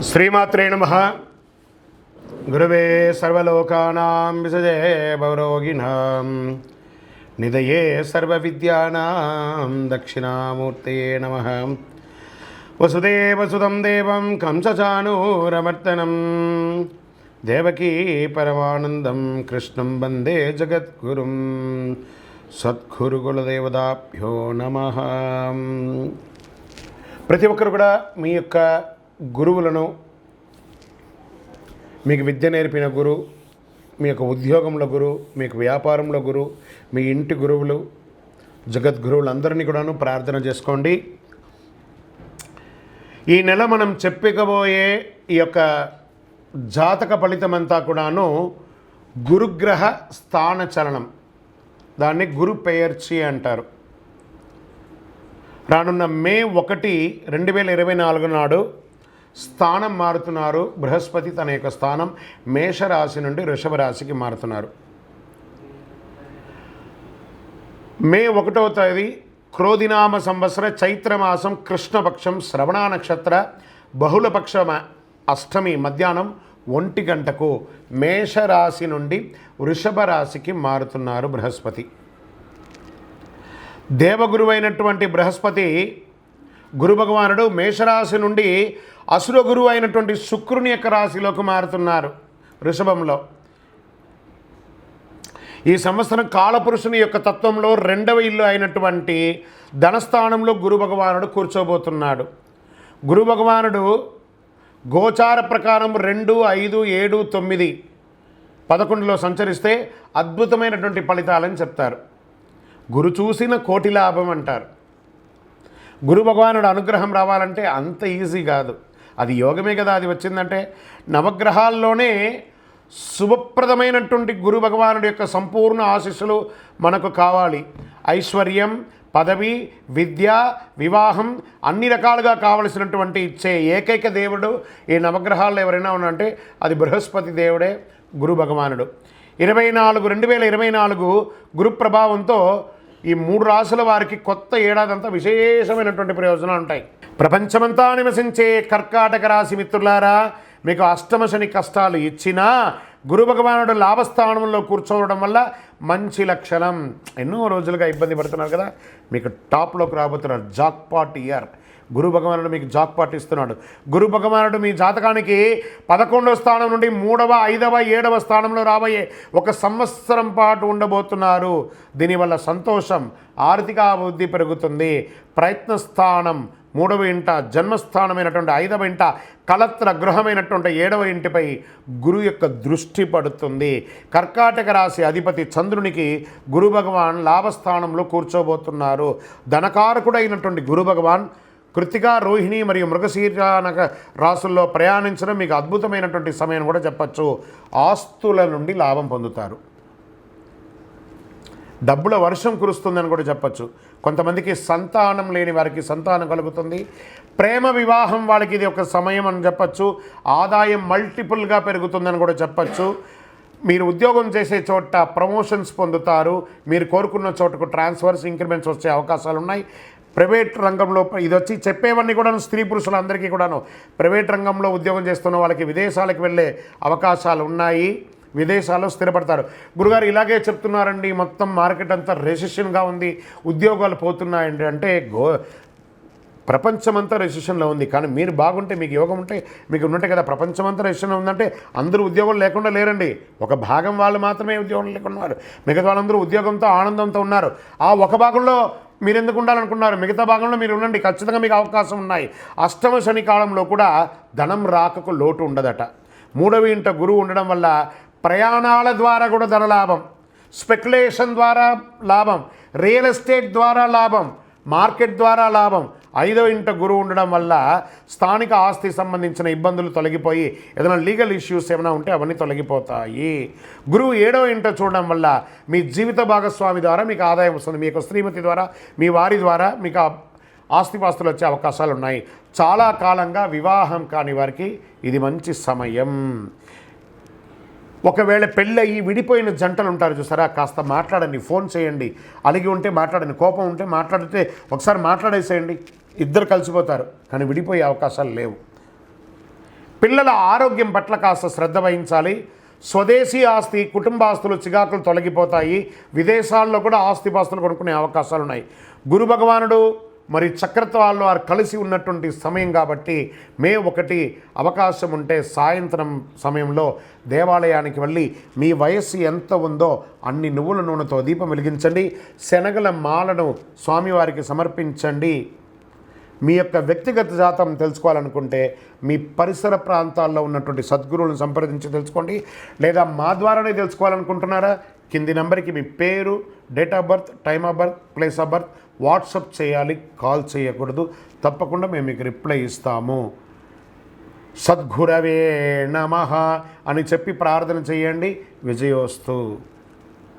శ్రీమాత్రే నమః. గురవే సర్వలోకానాం విసజే భవరోగిణాం నిధయే సర్వవిద్యానాం దక్షిణామూర్తయే నమః. వసుదేవసుతం దేవం కంసచానూరమర్దనం దేవకీ పరమానందం కృష్ణం వందే జగద్గురుం. సద్గురుకులదేవతాభ్యో నమః. ప్రతి ఒక్కరు కూడా మీ యొక్క గురువులను, మీకు విద్య నేర్పిన గురు, మీ యొక్క ఉద్యోగంలో గురు, మీకు వ్యాపారంలో గురు, మీ ఇంటి గురువులు, జగద్గురువులందరినీ కూడాను ప్రార్థన చేసుకోండి. ఈ నెల మనం చెప్పుకోబోయే ఈ యొక్క జాతక ఫలితమంతా కూడాను గురుగ్రహ స్థాన చలనం, దాన్ని గురు పెయర్చి అంటారు. రానున్న మే 1, 2024 నాడు స్థానం మారుతున్నారు. బృహస్పతి తన యొక్క స్థానం మేషరాశి నుండి వృషభ రాశికి మారుతున్నారు. మే 1వ తేదీ క్రోధినామ సంవత్సర చైత్రమాసం కృష్ణపక్షం శ్రవణ నక్షత్ర బహుళపక్ష అష్టమి మధ్యాహ్నం 1 గంటకు మేషరాశి నుండి వృషభ రాశికి మారుతున్నారు బృహస్పతి. దేవగురువైనటువంటి బృహస్పతి గురు భగవానుడు మేషరాశి నుండి అసుర గురువు అయినటువంటి శుక్రుని యొక్క రాశిలోకి మారుతున్నారు వృషభంలో. ఈ సంవత్సరం కాలపురుషుని యొక్క తత్వంలో 2వ ఇల్లు అయినటువంటి ధనస్థానంలో గురు భగవానుడు కూర్చోబోతున్నాడు. గురు భగవానుడు గోచార ప్రకారం 2, 5, 7, 9, 11లో సంచరిస్తే అద్భుతమైనటువంటి ఫలితాలని చెప్తారు. గురు చూసిన కోటి లాభం అంటారు. గురు భగవానుడు అనుగ్రహం రావాలంటే అంత ఈజీ కాదు, అది యోగమే కదా. అది వచ్చిందంటే నవగ్రహాల్లోనే శుభప్రదమైనటువంటి గురు భగవానుడి యొక్క సంపూర్ణ ఆశీస్సులు మనకు కావాలి. ఐశ్వర్యం, పదవి, విద్య, వివాహం అన్ని రకాలుగా కావలసినటువంటి ఇచ్చే ఏకైక దేవుడు ఈ నవగ్రహాల్లో ఎవరైనా ఉన్నారంటే అది బృహస్పతి దేవుడే, గురు భగవానుడు. 2024 గురు ప్రభావంతో ఈ 3 రాశుల వారికి కొత్త ఏడాదంతా విశేషమైనటువంటి ప్రయోజనాలు ఉంటాయి. ప్రపంచమంతా నివసించే కర్కాటక రాశి మిత్రులారా, మీకు అష్టమ శని కష్టాలు ఇచ్చినా గురు భగవానుడు లాభస్థానంలో కూర్చోవడం వల్ల మంచి లక్షణం. ఎన్నో రోజులుగా ఇబ్బంది పడుతున్నారు కదా, మీకు టాప్లోకి రాబోతున్నారు. జాక్పాట్ ఇయర్ గురు భగవానుడు మీకు జాక్పాట్ ఇస్తున్నాడు. గురు భగవానుడు మీ జాతకానికి 11వ స్థానం నుండి 3వ, 5వ, 7వ స్థానంలో రాబోయే 1 సంవత్సరం పాటు ఉండబోతున్నారు. దీనివల్ల సంతోషం, ఆర్థిక అభివృద్ధి పెరుగుతుంది. ప్రయత్న స్థానం 3వ ఇంట, జన్మస్థానమైనటువంటి 5వ ఇంట, కలత్ర గృహమైనటువంటి 7వ ఇంటిపై గురు యొక్క దృష్టి పడుతుంది. కర్కాటక రాశి అధిపతి చంద్రునికి గురు భగవాన్ లాభస్థానంలో కూర్చోబోతున్నారు. ధనకారకుడైనటువంటి గురు భగవాన్ కృత్తిక, రోహిణి మరియు మృగశీర రాసుల్లో ప్రయాణించడం మీకు అద్భుతమైనటువంటి సమయం కూడా చెప్పచ్చు. ఆస్తుల నుండి లాభం పొందుతారు. డబ్బుల వర్షం కురుస్తుందని కూడా చెప్పచ్చు. కొంతమందికి సంతానం లేని వారికి సంతానం కలుగుతుంది. ప్రేమ వివాహం వాళ్ళకి ఇది ఒక సమయం అని చెప్పచ్చు. ఆదాయం మల్టిపుల్గా పెరుగుతుందని కూడా చెప్పచ్చు. మీరు ఉద్యోగం చేసే చోట ప్రమోషన్స్ పొందుతారు. మీరు కోరుకున్న చోటకు ట్రాన్స్ఫర్స్, ఇంక్రిమెంట్స్ వచ్చే అవకాశాలు ఉన్నాయి. ప్రైవేట్ రంగంలో ఇది వచ్చి చెప్పేవన్నీ కూడాను స్త్రీ పురుషులందరికీ కూడాను ప్రైవేట్ రంగంలో ఉద్యోగం చేస్తున్న వాళ్ళకి విదేశాలకు వెళ్ళే అవకాశాలు ఉన్నాయి. విదేశాల్లో స్థిరపడతారు. గురుగారు ఇలాగే చెప్తున్నారండి, మొత్తం మార్కెట్ అంతా రెసిషన్గా ఉంది, ఉద్యోగాలు పోతున్నాయండి అంటే ప్రపంచమంతా రెసిషన్లో ఉంది. కానీ మీరు బాగుంటే, మీకు యోగం ఉంటే, మీకు ఉన్నట్టే కదా. ప్రపంచమంతా రెసిషన్లో ఉందంటే అందరూ ఉద్యోగాలు లేకుండా లేరండి. ఒక భాగం వాళ్ళు మాత్రమే ఉద్యోగం లేకుండా ఉన్నారు. మిగతా వాళ్ళందరూ ఉద్యోగంతో ఆనందంతో ఉన్నారు. ఆ ఒక భాగంలో మీరు ఎందుకు ఉండాలనుకున్నారు, మిగతా భాగంలో మీరు ఉండండి, ఖచ్చితంగా మీకు అవకాశం ఉన్నాయి. అష్టమ శని కాలంలో కూడా ధనం రాకకు లోటు ఉండదట. 3వ ఇంట గురువు ఉండడం వల్ల ప్రయాణాల ద్వారా కూడా ధనలాభం, స్పెక్యులేషన్ ద్వారా లాభం, రియల్ ఎస్టేట్ ద్వారా లాభం, మార్కెట్ ద్వారా లాభం. 5వ ఇంట గురువు ఉండడం వల్ల స్థానిక ఆస్తి సంబంధించిన ఇబ్బందులు తొలగిపోయి ఏదైనా లీగల్ ఇష్యూస్ ఏమైనా ఉంటే అవన్నీ తొలగిపోతాయి. గురువు 7వ ఇంట చూడడం వల్ల మీ జీవిత భాగస్వామి ద్వారా మీకు ఆదాయం వస్తుంది. మీ యొక్క శ్రీమతి ద్వారా, మీ వారి ద్వారా మీకు ఆస్తిపాస్తులు వచ్చే అవకాశాలు ఉన్నాయి. చాలా కాలంగా వివాహం కాని వారికి ఇది మంచి సమయం. ఒకవేళ పెళ్ళయి విడిపోయిన జంటలు ఉంటారు చూసారా, కాస్త మాట్లాడండి, ఫోన్ చేయండి. అలిగి ఉంటే మాట్లాడండి, కోపం ఉంటే మాట్లాడితే ఒకసారి మాట్లాడేసేయండి, ఇద్దరు కలిసిపోతారు. కానీ విడిపోయే అవకాశాలు లేవు. పిల్లల ఆరోగ్యం పట్ల కాస్త శ్రద్ధ వహించాలి. స్వదేశీ ఆస్తి, కుటుంబాస్తులు, చికాకులు తొలగిపోతాయి. విదేశాల్లో కూడా ఆస్తిపాస్తులు కొనుక్కునే అవకాశాలు ఉన్నాయి. గురు భగవానుడు మరి చక్రత్వాల్లో వారు కలిసి ఉన్నటువంటి సమయం కాబట్టి మే 1 అవకాశం ఉంటే సాయంత్రం సమయంలో దేవాలయానికి వెళ్ళి మీ వయస్సు ఎంత ఉందో అన్ని నువ్వుల నూనెతో దీపం వెలిగించండి. శనగల మాలను స్వామివారికి సమర్పించండి. మీ యొక్క వ్యక్తిగత జాతం తెలుసుకోవాలనుకుంటే మీ పరిసర ప్రాంతాల్లో ఉన్నటువంటి సద్గురువులను సంప్రదించి తెలుసుకోండి. లేదా మా ద్వారానే తెలుసుకోవాలనుకుంటున్నారా? కింది నెంబర్కి మీ పేరు, date of birth, time of birth, place of birth WhatsApp చేయాలి, కాల్ చేయకూడదు. తప్పకుండా మేము మీకు రిప్లై ఇస్తాము. సద్గురవే నమః అని చెప్పి ప్రార్థన చేయండి. విజయోస్తు.